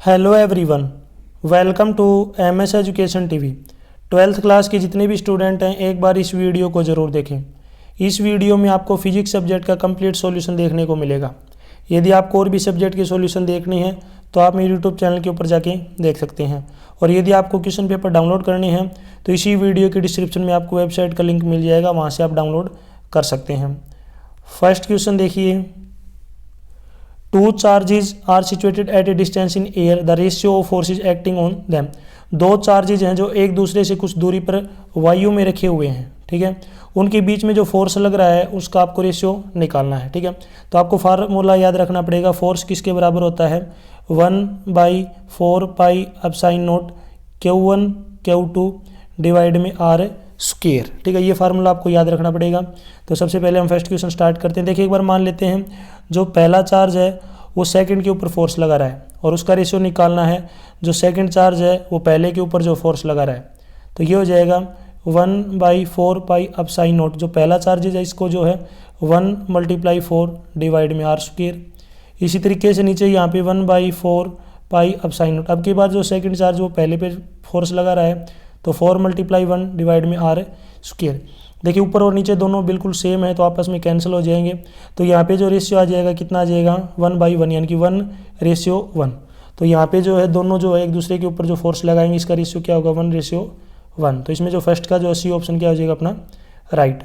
Hello everyone, welcome to MS education TV. 12th class के जितने भी स्टूडेंट हैं एक बार इस वीडियो को ज़रूर देखें। इस वीडियो में आपको फिजिक्स सब्जेक्ट का कंप्लीट सॉल्यूशन देखने को मिलेगा। यदि आपको और भी सब्जेक्ट के सॉल्यूशन देखने हैं तो आप मेरे यूट्यूब चैनल के ऊपर जाके देख सकते हैं। और यदि आपको क्वेश्चन पेपर डाउनलोड करने हैं तो इसी वीडियो के डिस्क्रिप्शन में आपको वेबसाइट का लिंक मिल जाएगा, वहाँ से आप डाउनलोड कर सकते हैं। फर्स्ट क्वेश्चन देखिए, two charges are situated at a distance in air, the ratio of forces acting on them. दो चार्जेज हैं जो एक दूसरे से कुछ दूरी पर वायु में रखे हुए हैं, ठीक है। उनके बीच में जो फोर्स लग रहा है उसका आपको रेशियो निकालना है, ठीक है। तो आपको फार्मूला याद रखना पड़ेगा। फोर्स किसके बराबर होता है? 1/4 pi epsilon not Q1 Q2 divide में R स्क्वायर, ठीक है। ये फार्मूला आपको याद रखना पड़ेगा। तो सबसे पहले हम फर्स्ट क्वेश्चन स्टार्ट करते हैं। देखिए एक बार मान लेते हैं जो पहला चार्ज है वो सेकंड के ऊपर फोर्स लगा रहा है और उसका रेशियो निकालना है। जो सेकंड चार्ज है वो पहले के ऊपर जो फोर्स लगा रहा है, तो ये हो जाएगा 1/4 पाई एप्सिलॉन नॉट। जो पहला चार्ज है इसको जो है 1 × 4 डिवाइड में R स्क्वायर। इसी तरीके से नीचे यहाँ पे 1/4 पाई एप्सिलॉन नॉट। अब के बाद जो सेकंड चार्ज वो पहले पे फोर्स लगा रहा है तो 4 × 1 डिवाइड में R स्क्वायर। देखिए ऊपर और नीचे दोनों बिल्कुल सेम है तो आपस में कैंसिल हो जाएंगे। तो यहाँ पे जो रेशियो आ जाएगा कितना आ जाएगा? 1/1, यानी कि 1:1। तो यहाँ पे जो है दोनों जो है एक दूसरे के ऊपर जो फोर्स लगाएंगे इसका रेशियो क्या होगा? 1:1। तो इसमें जो फर्स्ट का जो सी ऑप्शन क्या हो जाएगा अपना? राइट।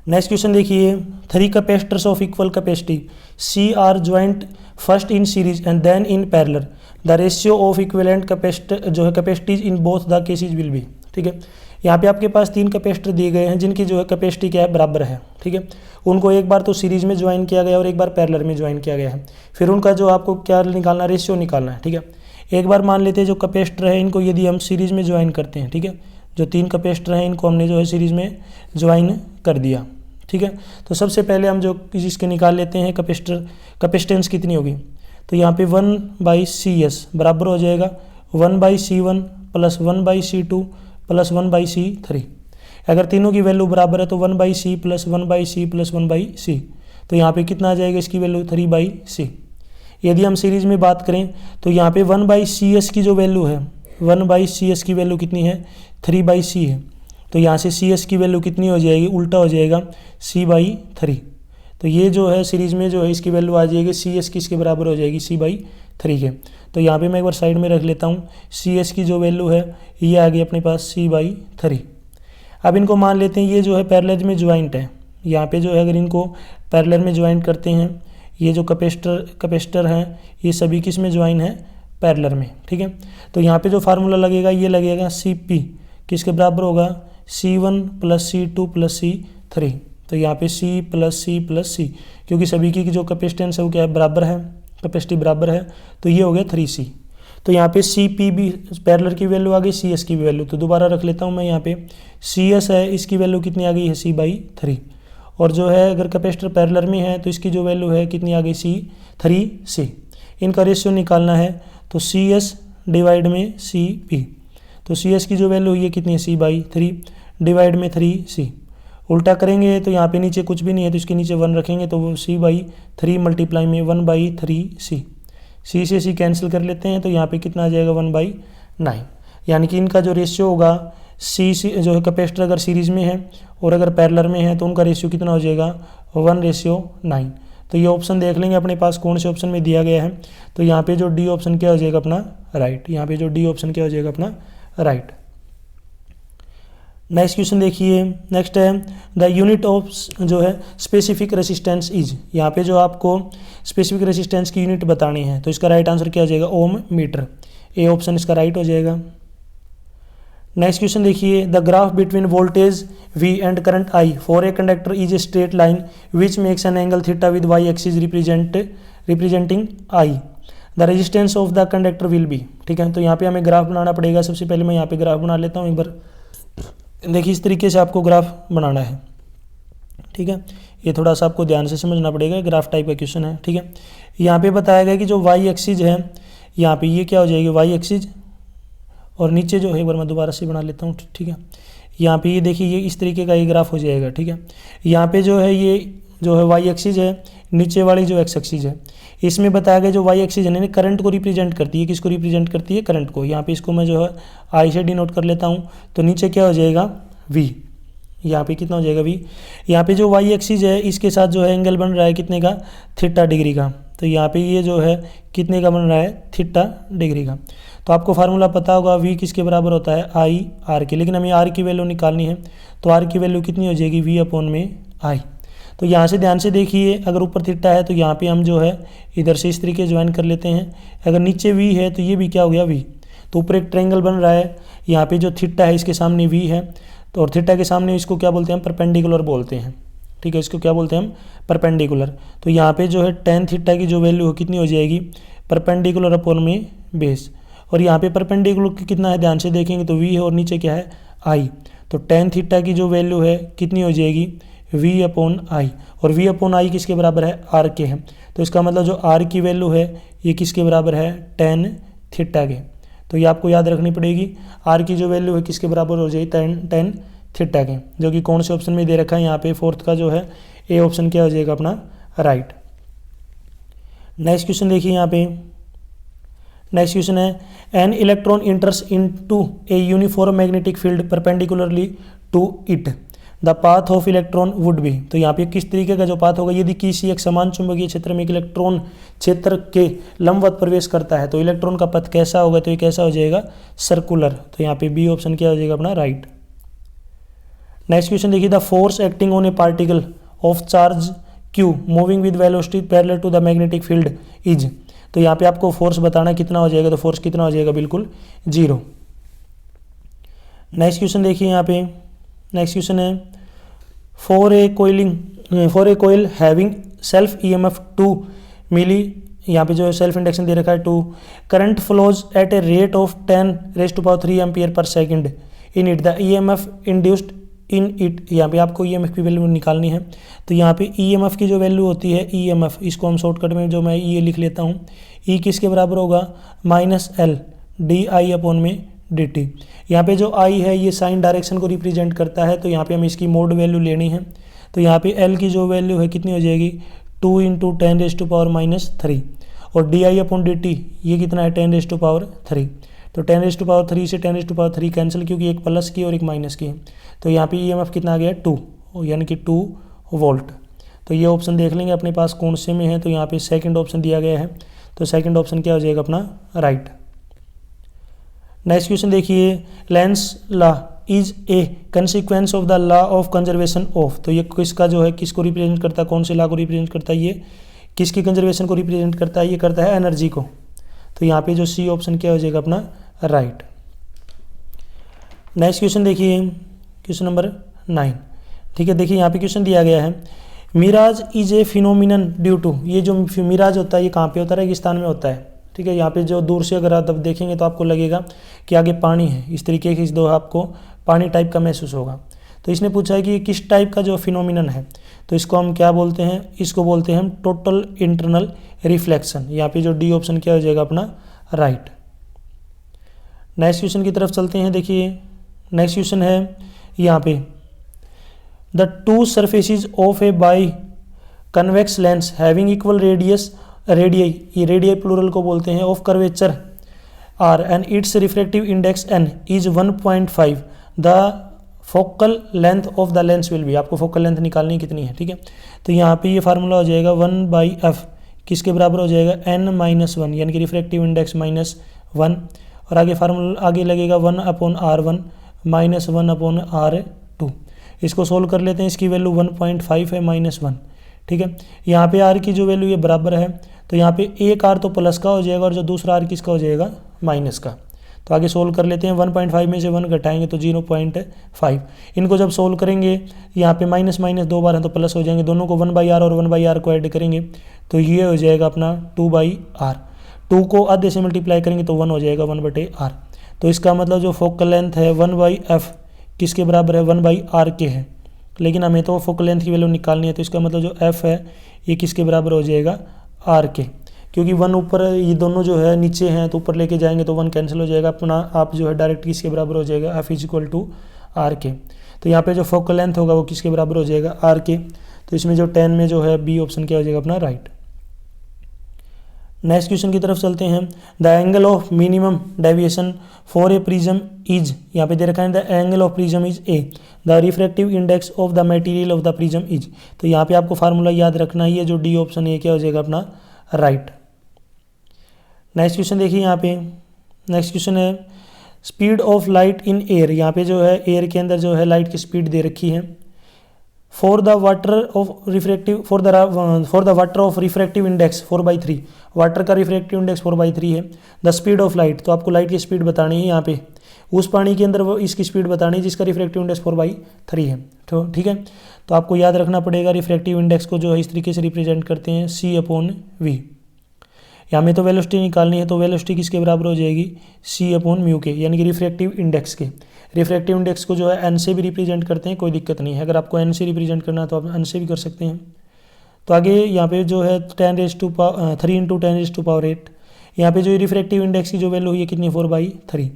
नेक्स्ट क्वेश्चन देखिए, 3 capacitors of equal capacity C are joined first in series and then in parallel, the ratio of equivalent capacitor जो है capacities in both the cases will be, ठीक है। यहाँ पे आपके पास 3 कैपेसिटर दिए गए हैं जिनकी जो है कैपेसिटी क्या है? बराबर है, ठीक है। उनको एक बार तो सीरीज में ज्वाइन किया गया और एक बार पैरेलल में ज्वाइन किया गया है। फिर उनका जो आपको क्या निकालना, रेशियो निकालना है, ठीक है। एक बार मान लेते हैं जो कैपेसिटर है इनको यदि हम सीरीज में ज्वाइन करते हैं, ठीक है। जो 3 कैपेसिटर हैं इनको हमने जो है सीरीज में ज्वाइन कर दिया, ठीक है। तो सबसे पहले हम जो इसके निकाल लेते हैं कैपेसिटेंस कितनी होगी। तो यहाँ पे 1/CS बराबर हो जाएगा 1/C1 plus 1/C2 plus 1/C3। अगर तीनों की वैल्यू बराबर है तो 1/C plus 1/C plus 1/C। तो यहाँ पे कितना आ जाएगा इसकी वैल्यू? 3/C। यदि हम सीरीज में बात करें तो यहाँ पे 1/CS की जो वैल्यू है, 1/CS की वैल्यू कितनी है? 3/C है। तो यहाँ से CS की वैल्यू कितनी हो जाएगी? उल्टा हो जाएगा C/3। तो ये जो है सीरीज में जो है इसकी वैल्यू आ जाएगी CS किसके बराबर हो जाएगी? C/3 के। तो यहाँ पे मैं एक बार साइड में रख लेता हूँ। CS की जो वैल्यू है ये आ गई अपने पास C/3। अब इनको मान लेते हैं ये जो है पैरेलल में ज्वाइंट है। यहाँ पे जो है अगर इनको पैरेलल में ज्वाइंट करते हैं, ये जो कैपेसिटर हैं ये सभी किस में ज्वाइन है? पैरेलल में, ठीक है। तो यहाँ पे जो फार्मूला लगेगा ये लगेगा CP किसके बराबर होगा? C1 plus C2 plus C3। तो यहाँ पे C plus C plus C, क्योंकि सभी की जो कैपेसिटेंस है वो क्या है? बराबर है, कैपेसिटी बराबर है। तो ये हो गया 3C। तो यहाँ पे CP भी पैरेलल की वैल्यू आ गई, CS की भी वैल्यू। तो दोबारा रख लेता हूँ मैं यहाँ पे CS है, इसकी वैल्यू कितनी आ गई है? C/3। और जो है अगर कैपेसिटर पैरेलल में है तो इसकी जो वैल्यू है कितनी आ गई? C3C। इनका रेशियो निकालना है तो CS डिवाइड में CP। तो CS की जो वैल्यू है कितनी है? C/3 डिवाइड में 3C। उल्टा करेंगे तो यहाँ पे नीचे कुछ भी नहीं है तो इसके नीचे 1 रखेंगे तो वो C/3 मल्टीप्लाई में 1/3C। C से C कैंसिल कर लेते हैं तो यहाँ पे कितना आ जाएगा? 1/9। यानी कि इनका जो रेशियो होगा C जो है कैपेसिटर अगर सीरीज में है और अगर पैरेलल में है तो उनका रेशियो कितना हो जाएगा? 1:9। तो ये ऑप्शन देख लेंगे अपने पास कौन से ऑप्शन में दिया गया है। तो यहाँ पे जो D ऑप्शन क्या हो जाएगा अपना? राइट। यहाँ पे जो D ऑप्शन क्या हो जाएगा अपना? राइट। नेक्स्ट क्वेश्चन देखिए, नेक्स्ट है द यूनिट ऑफ जो है स्पेसिफिक रेसिस्टेंस इज। यहाँ पे जो आपको स्पेसिफिक रेसिस्टेंस की यूनिट बतानी है तो इसका राइट आंसर क्या हो जाएगा? ओम मीटर। ए ऑप्शन इसका राइट हो जाएगा। नेक्स्ट क्वेश्चन देखिए, the graph between voltage V and current I for a conductor is a straight line which makes an angle theta with y axis representing I, the resistance of the conductor will be, ठीक है। तो यहाँ पे हमें graph बनाना पड़ेगा। सबसे पहले मैं यहाँ पे ग्राफ बना लेता हूँ एक बार। देखिए इस तरीके से आपको ग्राफ बनाना है, ठीक है। ये थोड़ा सा आपको ध्यान से समझना पड़ेगा, ग्राफ टाइप का क्वेश्चन है, ठीक है। यहाँ पे बताया गया कि जो y एक्सिस है यहाँ पे ये क्या हो जाएगी? y axis. और नीचे जो है एक बार मैं दोबारा से बना लेता हूँ, ठीक है। यहाँ पे ये देखिए ये इस तरीके का ये ग्राफ हो जाएगा, ठीक है। यहाँ पे जो है ये जो है y एक्सिस है, नीचे वाली जो x एक्सिस है इसमें बताया गया जो वाई एक्सिस है करंट को रिप्रेजेंट करती है, किसको रिप्रेजेंट करती है, करंट को। यहाँ पे इसको मैं जो है आई से डिनोट कर लेता हूँ। तो नीचे क्या हो जाएगा, वी, यहाँ पे कितना हो जाएगा वी। यहाँ पे जो वाई एक्सिस है इसके साथ जो है एंगल बन रहा है कितने का, थीटा डिग्री का। तो यहाँ पे ये जो है कितने का बन रहा है, थीटा डिग्री का। तो आपको फार्मूला पता होगा वी किसके बराबर होता है, आई आर के। लेकिन हमें आर की वैल्यू निकालनी है, तो आर की वैल्यू कितनी हो जाएगी, वी अपॉन में आई। तो यहाँ से ध्यान से देखिए, अगर ऊपर थीटा है तो यहाँ पे हम जो है इधर से इस तरीके ज्वाइन कर लेते हैं। अगर नीचे वी है तो ये भी क्या हो गया, वी। तो ऊपर एक ट्रायंगल बन रहा है, यहाँ पे जो थीटा है इसके सामने वी है, तो और थीटा के सामने इसको क्या बोलते हैं, परपेंडिकुलर बोलते हैं। ठीक है, इसको क्या बोलते हैं हम, परपेंडिकुलर। तो यहाँ पे जो है टेन थीटा की जो वैल्यू कितनी हो जाएगी, परपेंडिकुलर अपॉन में बेस। और यहाँ पे परपेंडिकुलर कितना है, ध्यान से देखेंगे तो वी है और नीचे क्या है, आई। तो टेन थीटा की जो वैल्यू है कितनी हो जाएगी, वी अपॉन आई। और वी अपॉन आई किसके बराबर है, आर के है। तो इसका मतलब जो आर की वैल्यू है ये किसके बराबर है, टेन थीटा के। तो ये आपको याद रखनी पड़ेगी, आर की जो वैल्यू है किसके बराबर हो जाएगी, टेन थीटा के, जो कि कौन से ऑप्शन में दे रखा है, यहाँ पे फोर्थ का जो है ए ऑप्शन क्या हो जाएगा अपना, राइट। नेक्स्ट क्वेश्चन देखिए यहाँ पे, नेक्स्ट क्वेश्चन है an electron enters into a uniform magnetic field perpendicularly to it, the path of electron would be. तो यहाँ पे किस तरीके का जो पाथ होगा, यदि किसी एक समान चुंबकीय क्षेत्र में एक इलेक्ट्रॉन क्षेत्र के लंबवत प्रवेश करता है तो इलेक्ट्रॉन का पथ कैसा होगा, तो ये कैसा हो जाएगा, सर्कुलर। तो यहाँ पे बी ऑप्शन क्या हो जाएगा अपना, राइट। नेक्स्ट क्वेश्चन देखिए, the force acting on a particle of charge Q moving with velocity parallel to the magnetic field is. तो यहाँ पे आपको फोर्स बताना कितना हो जाएगा, तो फोर्स कितना हो जाएगा, बिल्कुल 0। नेक्स्ट क्वेश्चन देखिए यहाँ पे, नेक्स्ट क्वेश्चन है for a coil having self EMF 2 milli, यहाँ पे जो है सेल्फ इंडक्शन दे रखा है 2, current flows at a rate of 10⁻³ ampere per second in it, the EMF induced in it. यहाँ पे आपको ईएमएफ की वैल्यू निकालनी है। तो यहाँ पे ईएमएफ की जो वैल्यू होती है, ईएमएफ, इसको हम शॉर्टकट में जो मैं ई लिख लेता हूँ, ई किसके बराबर होगा, -L di अपॉन में dt। यहाँ पे जो आई है ये साइन डायरेक्शन को रिप्रेजेंट करता है, तो यहाँ पे हमें इसकी मोड वैल्यू लेनी है। तो यहाँ पे L की जो वैल्यू है कितनी हो जाएगी, 2 × 10⁻³ और di अपॉन dt ये कितना है, 10⁻3। तो 10⁻3 से 10⁻3 कैंसिल, क्योंकि एक प्लस की और एक माइनस की है। तो यहाँ पे ईएमएफ कितना आ गया, 2, यानी कि 2 वोल्ट। तो ये ऑप्शन देख लेंगे अपने पास कौन से में है, तो यहाँ पे सेकंड ऑप्शन दिया गया है, तो सेकंड ऑप्शन क्या हो जाएगा अपना, राइट। नेक्स्ट क्वेश्चन देखिए, Lenz law is a consequence of the law of conservation of. तो ये किसका जो है, किसको रिप्रेजेंट करता है, कौन से लॉ को रिप्रेजेंट करता है, ये किसकी कंजर्वेशन को रिप्रेजेंट करता है, ये करता है एनर्जी को। तो यहाँ पे जो सी ऑप्शन क्या हो जाएगा अपना, राइट। नेक्स्ट क्वेश्चन देखिए, क्वेश्चन नंबर 9। ठीक है, देखिए यहाँ पे क्वेश्चन दिया गया है, mirage is a phenomenon due to. ये जो मिराज होता है ये कहाँ पे होता है, रेगिस्तान में होता है। ठीक है, यहाँ पे जो दूर से अगर आप देखेंगे तो आपको लगेगा कि आगे पानी है, इस तरीके की दो आपको पानी टाइप का महसूस होगा। तो इसने पूछा है कि किस टाइप का जो फिनोमिनन है, तो इसको हम क्या बोलते हैं, इसको बोलते हैं हम टोटल इंटरनल रिफ्लेक्शन। यहाँ पे जो डी ऑप्शन क्या हो जाएगा अपना, राइट। नेक्स्ट क्वेश्चन की तरफ चलते हैं। देखिए नेक्स्ट क्वेश्चन है यहाँ पे, the two surfaces of a biconvex lens having equal radius, radii, ये रेडियाई प्लूरल को बोलते हैं, of curvature R and its refractive index N is 1.5, the focal length of the lens will be. आपको focal length निकालनी कितनी है, ठीक है। तो यहाँ पे ये फार्मूला हो जाएगा 1/f, किसके बराबर हो जाएगा, n-1, यानी कि रिफ्रैक्टिव इंडेक्स -1। और आगे फार्मूला आगे लगेगा 1/r1 -1/r2। इसको सोल्व कर लेते हैं, इसकी वैल्यू 1.5 है, -1। ठीक है, यहाँ पे r की जो वैल्यू ये बराबर है, तो यहाँ पे एक r तो प्लस का हो जाएगा और जो दूसरा r किसका हो जाएगा, माइनस का। तो आगे सोल्व कर लेते हैं, 1.5 में से 1 घटाएंगे तो 0.5। इनको जब सोल्व करेंगे, यहाँ पे माइनस माइनस 2 बार है तो प्लस हो जाएंगे, दोनों को 1/r और 1/r को ऐड करेंगे तो ये हो जाएगा अपना 2/r। 2 को आधे से मल्टीप्लाई करेंगे तो 1 हो जाएगा 1/r। तो इसका मतलब जो फोकल लेंथ है 1/f किसके बराबर है, 1/r के है। लेकिन हमें तो फोकल लेंथ की वैल्यू निकालनी है, तो इसका मतलब जो f है ये किसके बराबर हो जाएगा, r के। क्योंकि 1 ऊपर, ये दोनों जो है नीचे हैं तो ऊपर लेके जाएंगे तो 1 कैंसिल हो जाएगा, अपना आप जो है डायरेक्ट किसके बराबर हो जाएगा, f = r के। तो यहाँ पे जो फोकल लेंथ होगा वो किसके बराबर हो जाएगा, r के। तो इसमें जो 10 में जो है बी ऑप्शन क्या हो जाएगा अपना, राइट। नेक्स्ट क्वेश्चन की तरफ चलते हैं। The angle of minimum deviation for a prism is, यहाँ पे दे रखा है the angle of prism is a, the refractive index of the material of the prism is. तो यहाँ पे आपको फार्मूला याद रखना ही है, जो डी ऑप्शन है क्या हो जाएगा अपना राइट। नेक्स्ट क्वेश्चन देखिए यहाँ पे, नेक्स्ट क्वेश्चन है speed of light in air. यहाँ पे जो है एयर के अंदर जो है लाइट की स्पीड दे रखी है। For the water of refractive for the water of refractive index 4/3, water का रिफ्रैक्टिव इंडेक्स 4/3 है। द स्पीड ऑफ लाइट, तो आपको लाइट की स्पीड बतानी है यहाँ पे, उस पानी के अंदर वो इसकी स्पीड बतानी है जिसका रिफ्रैक्टिव इंडेक्स 4/3 है। तो ठीक है, तो आपको याद रखना पड़ेगा रिफ्रैक्टिव इंडेक्स को जो है इस तरीके से रिप्रेजेंट करते हैं C/V। यहाँ में तो वेलोसिटी निकालनी है, तो वेलोसिटी किसके बराबर हो जाएगी C/μ के, यानी कि रिफ्रैक्टिव इंडेक्स के। रिफ्रैक्टिव इंडेक्स को जो है एन से भी रिप्रेजेंट करते हैं, कोई दिक्कत नहीं है। अगर आपको एन से रिप्रेजेंट करना है तो आप एन से भी कर सकते हैं। तो आगे यहाँ पे जो है 3 × 10⁸, यहाँ पे जो रिफ्रैक्टिव इंडेक्स की जो वैल्यू हुई है कितनी 4/3,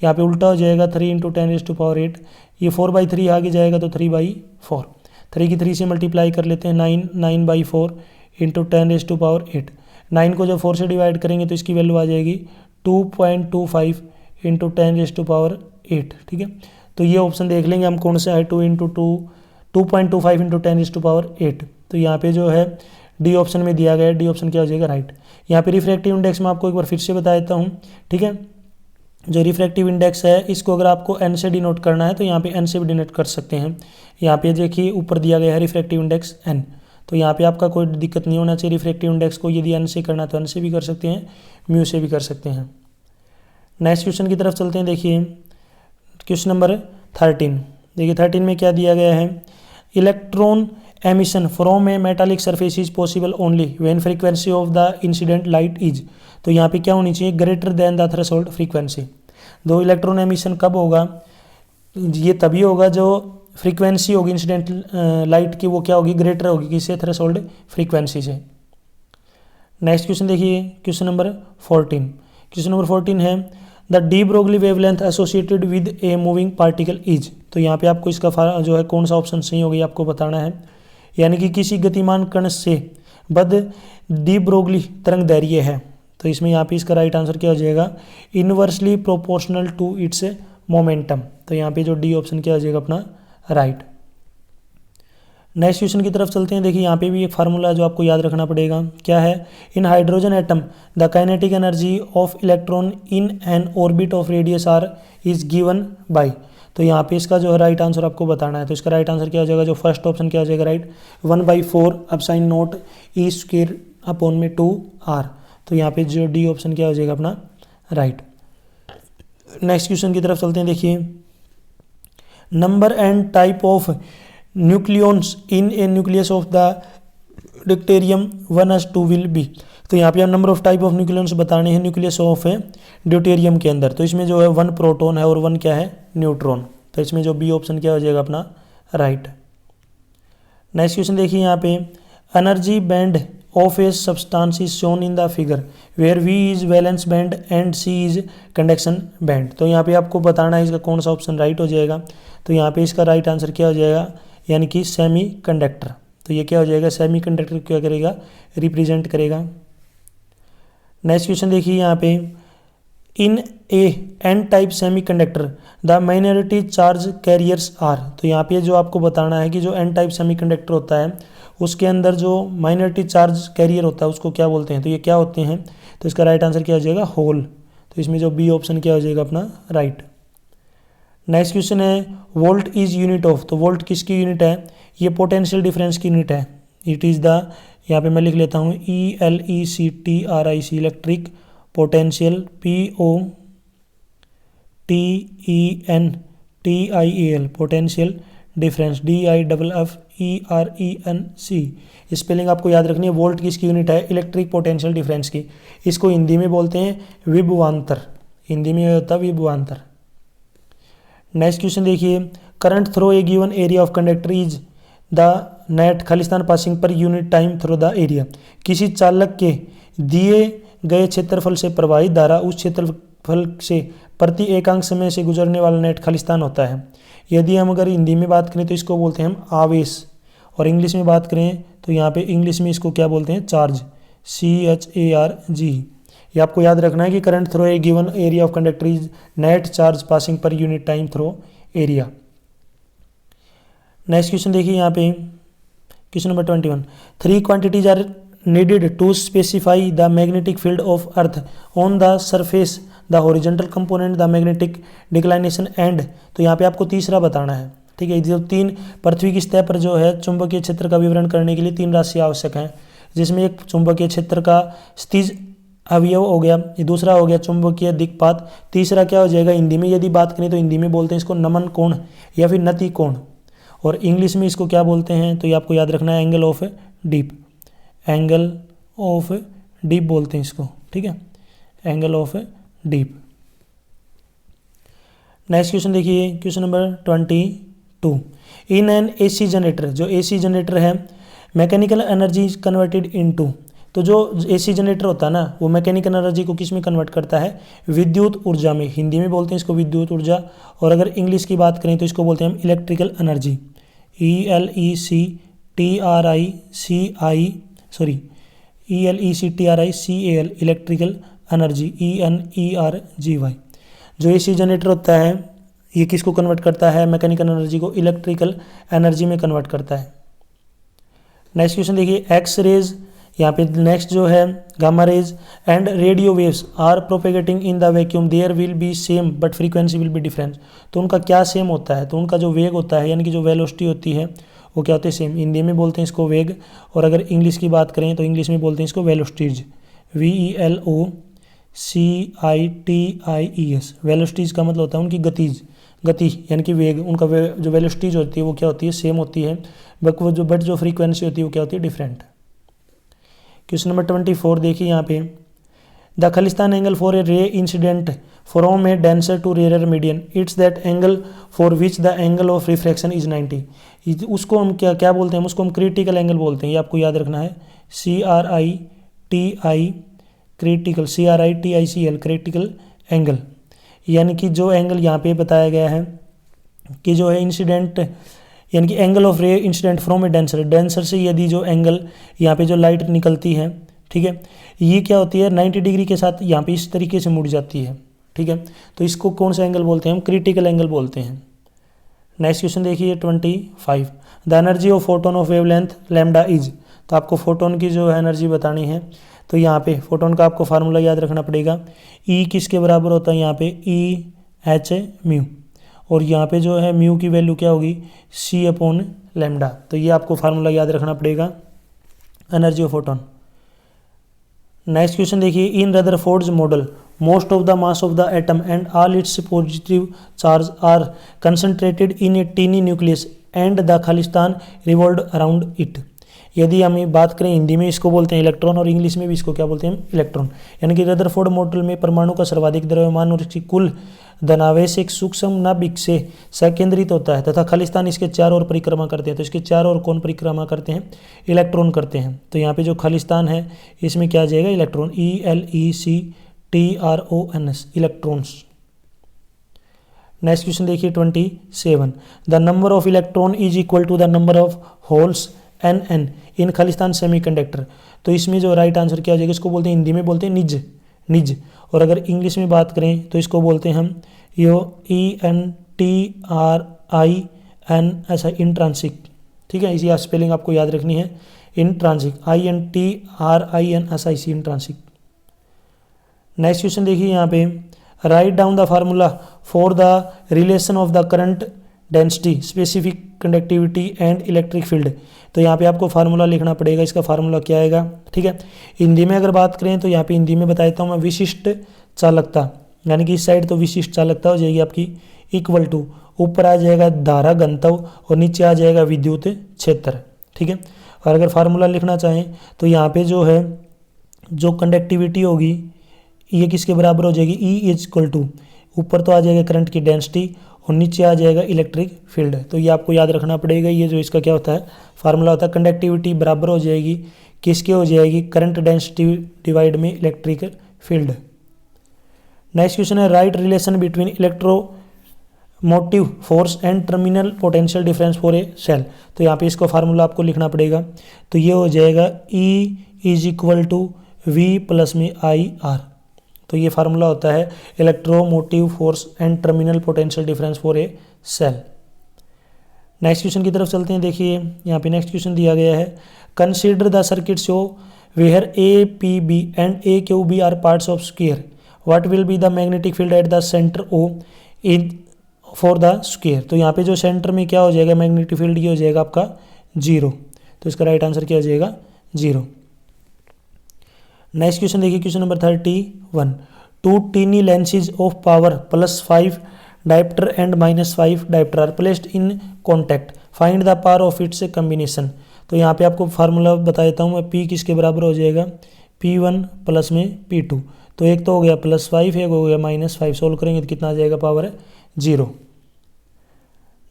यहाँ पे उल्टा हो जाएगा 3 × 10⁸, ये 4/3 आगे जाएगा तो 3/4, 3 की 3 से मल्टीप्लाई कर लेते हैं 9/4 × 10⁸। 9 को जब 4 से डिवाइड करेंगे तो इसकी वैल्यू आ जाएगी 2.25 × 10⁸। ठीक है, तो ये ऑप्शन देख लेंगे हम कौन सा है, 2.25 × 10⁸। तो यहाँ पे जो है डी ऑप्शन में दिया गया है, डी ऑप्शन क्या हो जाएगा राइट। यहाँ पे रिफ्रैक्टिव इंडेक्स में आपको एक बार फिर से बता देता हूँ। ठीक है, जो रिफ्रैक्टिव इंडेक्स है इसको अगर आपको एन से डिनोट करना है तो यहाँ पे एन से भी डिनोट कर सकते हैं। यहाँ पे देखिए ऊपर दिया गया है रिफ्रैक्टिव इंडेक्स एन, तो यहाँ पे आपका कोई दिक्कत नहीं होना चाहिए। रिफ्रैक्टिव इंडेक्स को यदि एन से करना तो एन से भी कर सकते हैं, म्यू से भी कर सकते हैं। नेक्स्ट क्वेश्चन की तरफ चलते हैं। देखिए क्वेश्चन नंबर 13, देखिए 13 में क्या दिया गया है, electron emission from A metallic surface is possible only when frequency of the incident light is. तो यहाँ पे क्या होनी चाहिए, greater than the threshold frequency. दो इलेक्ट्रॉन एमिशन कब होगा, ये तभी होगा जो फ्रीक्वेंसी होगी इंसिडेंट लाइट की वो क्या होगी, ग्रेटर होगी किससे, थ्रेशोल्ड फ्रीक्वेंसी से। नेक्स्ट क्वेश्चन देखिए क्वेश्चन नंबर 14। क्वेश्चन नंबर 14 है the de Broglie wavelength associated with a moving particle is. तो यहाँ पे आपको इसका जो है कौन सा ऑप्शन सही होगा आपको बताना है। यानी कि किसी गतिमान कण से बद डी ब्रोगली तरंग दैर्घ्य है। तो इसमें यहाँ पे इसका राइट आंसर क्या हो जाएगा, inversely proportional to its momentum. तो यहाँ पे जो डी ऑप्शन क्या हो जाएगा अपना राइट। नेक्स्ट क्वेश्चन की तरफ चलते हैं। देखिए यहाँ पे भी एक फार्मूला जो आपको याद रखना पड़ेगा, क्या है, in hydrogen atom the kinetic energy of electron in an orbit of radius R is given by. तो यहाँ पे इसका जो है राइट आंसर आपको बताना है। तो इसका राइट आंसर क्या हो जाएगा, जो फर्स्ट ऑप्शन क्या हो जाएगा राइट, 1/4 अपसाइन नोट E²/2R। तो यहाँ पे जो डी ऑप्शन क्या हो जाएगा अपना राइट। नेक्स्ट क्वेश्चन की तरफ चलते हैं। देखिए number and type of nucleons in A nucleus of the deuterium 1s2 will be. तो यहाँ पे हम number of type of nucleons बताने हैं न्यूक्लियस ऑफ ड्यूटेरियम के अंदर। तो इसमें जो है 1 प्रोटॉन है और 1 क्या है, न्यूट्रॉन। तो इसमें जो बी ऑप्शन क्या हो जाएगा अपना राइट। नेक्स्ट क्वेश्चन देखिए यहाँ पे energy band of a substance is shown in the figure where V is valence band and C is conduction band. तो यहाँ पे आपको बताना है इसका कौन सा ऑप्शन राइट हो जाएगा। तो यहाँ पे इसका राइट आंसर क्या हो जाएगा, यानी कि सेमी कंडक्टर। तो ये क्या हो जाएगा, सेमी कंडक्टर क्या करेगा, रिप्रेजेंट करेगा। नेक्स्ट क्वेश्चन देखिए यहाँ पे in a N type semiconductor the minority charge carriers are. तो यहाँ पे जो आपको बताना है कि जो एन टाइप सेमी कंडक्टर होता है उसके अंदर जो माइनॉरिटी चार्ज कैरियर होता है उसको क्या बोलते हैं। तो ये क्या होते हैं, तो इसका राइट आंसर क्या हो जाएगा, होल। तो इसमें जो बी ऑप्शन क्या हो जाएगा अपना राइट। नेक्स्ट क्वेश्चन है वोल्ट इज यूनिट ऑफ। तो वोल्ट किसकी यूनिट है, ये पोटेंशियल डिफरेंस की यूनिट है। इट इज़ द, यहाँ पे मैं लिख लेता हूँ ELECTRIC electric potential, POTENTIAL potential difference, DIFFERENC। Spelling आपको याद रखनी है। वोल्ट किसकी यूनिट है, इलेक्ट्रिक पोटेंशियल डिफरेंस की। इसको हिंदी में बोलते हैं विभवांतर, हिंदी में होता है विभवांतर। नेक्स्ट क्वेश्चन देखिए current through a given area of conductor is the net Khalistan passing per unit time through the area. किसी चालक के दिए गए क्षेत्रफल से प्रवाहित धारा उस क्षेत्रफल से प्रति एकांक समय से गुजरने वाला नेट खालिस्तान होता है। यदि हम अगर हिंदी में बात करें तो इसको बोलते हैं हम आवेश, और इंग्लिश में बात करें तो यहाँ पे इंग्लिश में इसको क्या बोलते हैं, चार्ज। CHARG। ये आपको याद रखना है कि current through a given area of conductor is net charge passing per unit time through area. Next question देखिए यहाँ पे question number 21। 3 quantities are needed to specify the magnetic field of earth on the surface, the horizontal component, the magnetic declination and, तो यहाँ पे आपको तीसरा बताना है। ठीक है, जो 3 पृथ्वी की सतह पर जो है चुंबकीय क्षेत्र का विवरण करने के लिए 3 राशि आवश्यक हैं, जिसमें एक चुंबकीय क्षेत्र का स्थिज अवयव हो गया, दूसरा हो गया चुंबकीय दिक्पात, तीसरा क्या हो जाएगा, हिंदी में यदि बात करें तो हिंदी में बोलते हैं इसको नमन कोण या फिर नति कोण, और इंग्लिश में इसको क्या बोलते हैं, तो ये आपको याद रखना है angle of dip, angle of dip बोलते हैं इसको। ठीक है, angle of dip. Next question देखिए question number 22। In an AC generator, जो एसी जनरेटर है, mechanical energy is converted into, तो जो एसी जनरेटर होता है ना वो मैकेनिकल एनर्जी को किस में कन्वर्ट करता है, विद्युत ऊर्जा में। हिंदी में बोलते हैं इसको विद्युत ऊर्जा, और अगर इंग्लिश की बात करें तो इसको बोलते हैं हम electrical energy, ELECTRICAL, electrical energy, ENERGY। जो एसी जनरेटर होता है ये किसको कन्वर्ट करता है, मैकेनिकल एनर्जी को इलेक्ट्रिकल एनर्जी में कन्वर्ट करता है। नेक्स्ट क्वेश्चन देखिए, एक्स रेज, यहाँ पे नेक्स्ट जो है gamma rays and radio waves are propagating in the vacuum, there will be same but frequency will be different. तो उनका क्या सेम होता है, तो उनका जो वेग होता है यानी कि जो वेलोसिटी होती है वो क्या होती है, सेम। हिंदी में बोलते हैं इसको वेग, और अगर इंग्लिश की बात करें तो इंग्लिश में बोलते हैं इसको वेलोसिटीज, VELOCITIES। वेलोसिटीज का मतलब होता है उनकी गति यानी कि वेग, उनका जो वेलोसिटीज होती है वो क्या होती है, सेम होती है, बट जो फ्रीक्वेंसी होती है वो क्या होती है, डिफरेंट। क्वेश्चन नंबर 24 देखिए यहाँ पे, the Khalistan angle for a ray incident from a denser to rare median, it's that angle for which the angle of refraction is 90। उसको हम क्या बोलते हैं, उसको हम क्रिटिकल एंगल बोलते हैं, ये आपको याद रखना है, CRITICL क्रिटिकल एंगल, यानी कि जो एंगल यहाँ पे बताया गया है कि जो है इंसिडेंट यानी कि एंगल ऑफ रे इंसिडेंट फ्रॉम ए डेंसर से यदि जो एंगल यहाँ पे जो लाइट निकलती है, ठीक है, ये क्या होती है 90 डिग्री के साथ यहाँ पे इस तरीके से मुड़ जाती है। ठीक है, तो इसको कौन सा एंगल बोलते हैं, हम क्रिटिकल एंगल बोलते हैं। नेक्स्ट क्वेश्चन देखिए 25। The energy of photon of wavelength lambda is, तो आपको फोटोन की जो एनर्जी बतानी है, तो यहाँ पे फोटोन का आपको फार्मूला याद रखना पड़ेगा, E किसके बराबर होता है, यहाँ पे EH/μ, और यहाँ पे जो है म्यू की वैल्यू क्या होगी, C/λ। तो ये आपको फार्मूला याद रखना पड़ेगा energy of photon. Next question देखिए, in Rutherford's model most of the mass of the atom and all its positive charge are concentrated in a tiny nucleus and the खालिस्तान रिवॉल्व्ड अराउंड इट। यदि हम बात करें हिंदी में इसको बोलते हैं इलेक्ट्रॉन, और इंग्लिश में भी इसको क्या बोलते हैं, इलेक्ट्रॉन। यानी कि रदरफोर्ड मॉडल में परमाणु का सर्वाधिक द्रव्यमान और इसकी कुल धनावेश एक सूक्ष्म नाभिक से संकेंद्रित होता है तथा खालिस्तान इसके चारों ओर परिक्रमा करते हैं। तो इसके चारों ओर कौन परिक्रमा करते हैं, इलेक्ट्रॉन करते हैं। तो यहाँ पे जो खालिस्तान है इसमें क्या आ जाएगा, electron, ELECTRONS, electrons. Next question देखिए 27। The number of electron is equal to the number of holes NN in Khalistan semiconductor. तो इसमें जो राइट आंसर क्या हो जाएगा, इसको बोलते हैं हिंदी में बोलते हैं निज, और अगर इंग्लिश में बात करें तो इसको बोलते हैं हम INTRINS, इंट्रांसिक। ठीक है, इसी स्पेलिंग आपको याद रखनी है, इंट्रांसिक, INTRINSIC, इंट्रांसिक। नेक्स्ट क्वेश्चन देखिए यहाँ पे, write down the formula for the relation of the current density specific conductivity and electric field. तो यहाँ पे आपको फार्मूला लिखना पड़ेगा, इसका फार्मूला क्या आएगा। ठीक है, हिंदी में अगर बात करें तो यहाँ पे हिंदी में बता देता हूँ मैं, विशिष्ट चालकता, यानी कि इस साइड तो विशिष्ट चालकता हो जाएगी आपकी इक्वल टू, ऊपर आ जाएगा धारा घनत्व और नीचे आ जाएगा विद्युत क्षेत्र। ठीक है, और अगर फार्मूला लिखना चाहें तो यहाँ पे जो है जो कंडक्टिविटी होगी ये किसके बराबर हो जाएगी, E इज इक्वल टू, ऊपर तो आ जाएगा करंट की डेंसिटी और नीचे आ जाएगा इलेक्ट्रिक फील्ड। तो ये आपको याद रखना पड़ेगा, ये जो इसका क्या होता है फार्मूला होता है, कंडक्टिविटी बराबर हो जाएगी किसके हो जाएगी, करंट डेंसिटी डिवाइड में इलेक्ट्रिक फील्ड। नेक्स्ट क्वेश्चन है, write relation between electromotive force and terminal potential difference for a cell. तो यहाँ पे इसको फार्मूला आपको लिखना पड़ेगा, तो ये हो जाएगा E is equal to V plus में आई आर। तो ये फार्मूला होता है electromotive force and terminal potential difference for a cell. Next question की तरफ चलते हैं। देखिए यहाँ पे नेक्स्ट क्वेश्चन दिया गया है, consider the circuit show where A P B and A Q B are parts of square, what will be the magnetic field at the centre O in for the square. तो यहाँ पे जो centre में क्या हो जाएगा magnetic field, ये हो जाएगा आपका 0। तो इसका राइट आंसर क्या हो जाएगा 0। नेक्स्ट क्वेश्चन देखिए question number 31, two tiny lenses of power +5 dioptre and -5 dioptre are placed in contact, find the power of its combination. तो यहाँ पे आपको फार्मूला बता देता हूँ मैं, P किसके बराबर हो जाएगा P1 प्लस में P2। तो एक तो हो गया +5, एक हो गया -5, सोल्व करेंगे तो कितना आ जाएगा पावर है 0।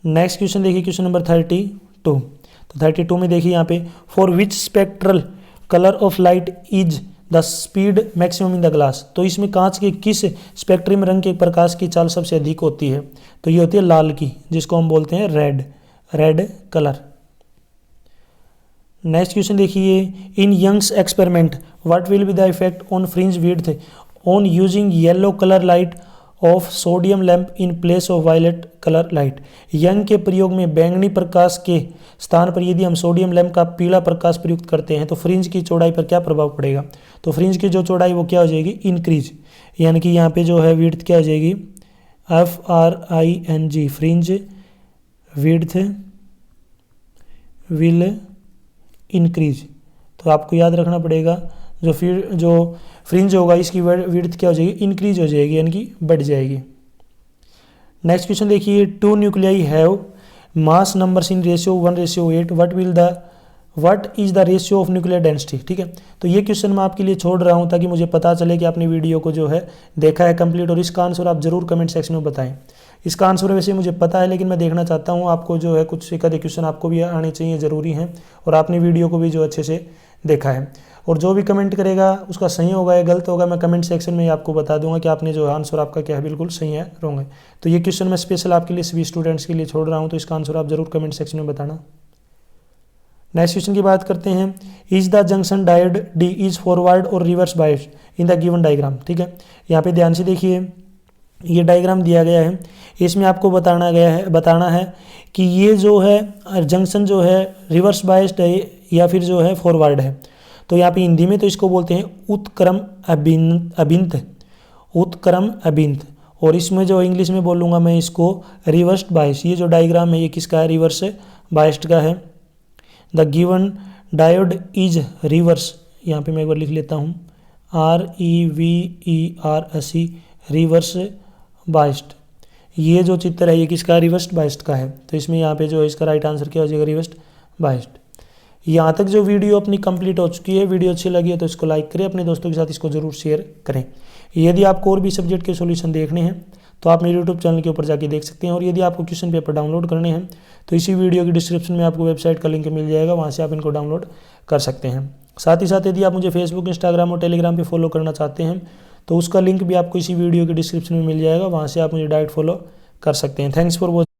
नेक्स्ट क्वेश्चन देखिए क्वेश्चन नंबर 32। तो 32 में देखिए यहाँ पे, for which spectral colour of light is the speed maximum in the glass. तो इसमें कांच के किस स्पेक्ट्रम रंग के प्रकाश की चाल सबसे अधिक होती है। तो ये होती है लाल की, जिसको हम बोलते हैं रेड कलर। नेक्स्ट क्वेश्चन देखिए, in Young's experiment what will be the effect on fringe width on using yellow colour light of sodium lamp in place of violet colour light. Young के प्रयोग में बैंगनी प्रकाश के स्थान पर यदि हम सोडियम लैंप का पीला प्रकाश प्रयुक्त करते हैं तो फ्रिंज की चौड़ाई पर क्या प्रभाव पड़ेगा। तो फ्रिंज की जो चौड़ाई वो क्या हो जाएगी इंक्रीज, यानी कि यहाँ पे जो है विड्थ क्या हो जाएगी FRING, fringe width will increase. तो आपको याद रखना पड़ेगा जो फ्रिंज होगा इसकी विड्थ क्या हो जाएगी इंक्रीज हो जाएगी, यानी कि बढ़ जाएगी। नेक्स्ट क्वेश्चन देखिए, two nuclei have mass numbers in ratio 1:8, what is the ratio of nuclear density. ठीक है, तो ये क्वेश्चन मैं आपके लिए छोड़ रहा हूँ ताकि मुझे पता चले कि आपने वीडियो को जो है देखा है कंप्लीट, और इसका आंसर आप जरूर कमेंट सेक्शन में बताएं। इसका आंसर वैसे मुझे पता है, लेकिन मैं देखना चाहता हूँ आपको जो है कुछ एक आधे क्वेश्चन आपको भी आने चाहिए, ज़रूरी हैं, और आपने वीडियो को भी जो अच्छे से देखा है। और जो भी कमेंट करेगा उसका सही होगा या गलत होगा, मैं कमेंट सेक्शन में आपको बता दूंगा कि आपने जो आंसर आपका क्या है बिल्कुल सही है रॉन्ग है। तो ये क्वेश्चन मैं स्पेशल आपके लिए सभी स्टूडेंट्स के लिए छोड़ रहा हूँ, तो इसका आंसर आप जरूर कमेंट सेक्शन में बताना। नेक्स्ट क्वेश्चन की बात करते हैं, is the junction diode D is forward or reverse biased in the given diagram. ठीक है, यहाँ पे ध्यान से देखिए, ये डायग्राम दिया गया है, इसमें आपको बताना है कि ये जो है जंक्शन जो है रिवर्स बायस्ड है या फिर जो है फॉरवर्ड है। तो यहाँ पे हिंदी में तो इसको बोलते हैं उत्क्रम अभिंत, और इसमें जो इंग्लिश में बोलूँगा मैं इसको रिवर्स्ड बायस। ये जो डायग्राम है ये किसका है, रिवर्स बायस्ड का है। The given diode is reverse, यहाँ पे मैं एक बार लिख लेता हूँ REVERSE, रिवर्स बायस्ड। ये जो चित्र है ये किसका रिवर्स्ड बायस्ड का है। तो इसमें यहाँ पे जो है इसका राइट आंसर क्या हो जाएगा रिवर्स्ड बायस्ड। यहाँ तक जो वीडियो अपनी कंप्लीट हो चुकी है, वीडियो अच्छी लगी है तो इसको लाइक करें, अपने दोस्तों के साथ इसको जरूर शेयर करें। यदि आपको और भी सब्जेक्ट के सॉल्यूशन देखने हैं तो आप मेरे यूट्यूब चैनल के ऊपर जाके देख सकते हैं, और यदि आपको क्वेश्चन पेपर डाउनलोड करने हैं तो इसी वीडियो की डिस्क्रिप्शन में आपको वेबसाइट का लिंक मिल जाएगा, वहाँ से आप इनको डाउनलोड कर सकते हैं। साथ ही साथ यदि आप मुझे फेसबुक, इंस्टाग्राम और टेलीग्राम पर फॉलो करना चाहते हैं तो उसका लिंक भी आपको इसी वीडियो की डिस्क्रिप्शन में मिल जाएगा, वहाँ से आप मुझे डायरेक्ट फॉलो कर सकते हैं। Thanks for watching.